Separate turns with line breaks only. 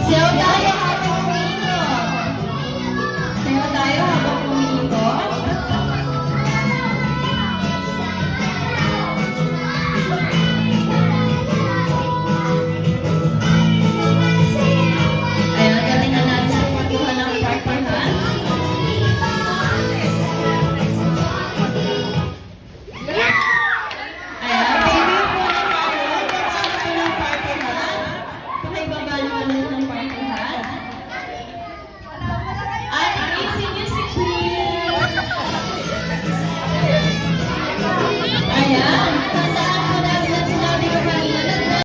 Sayaw tayo habang umiikot. Sayaw tayo habang umiikot. Ayan, galingan natin sa pagkuha ng partner, ha? Ayan, baby po na tayo. Saan po ng partner, ha? Pakibang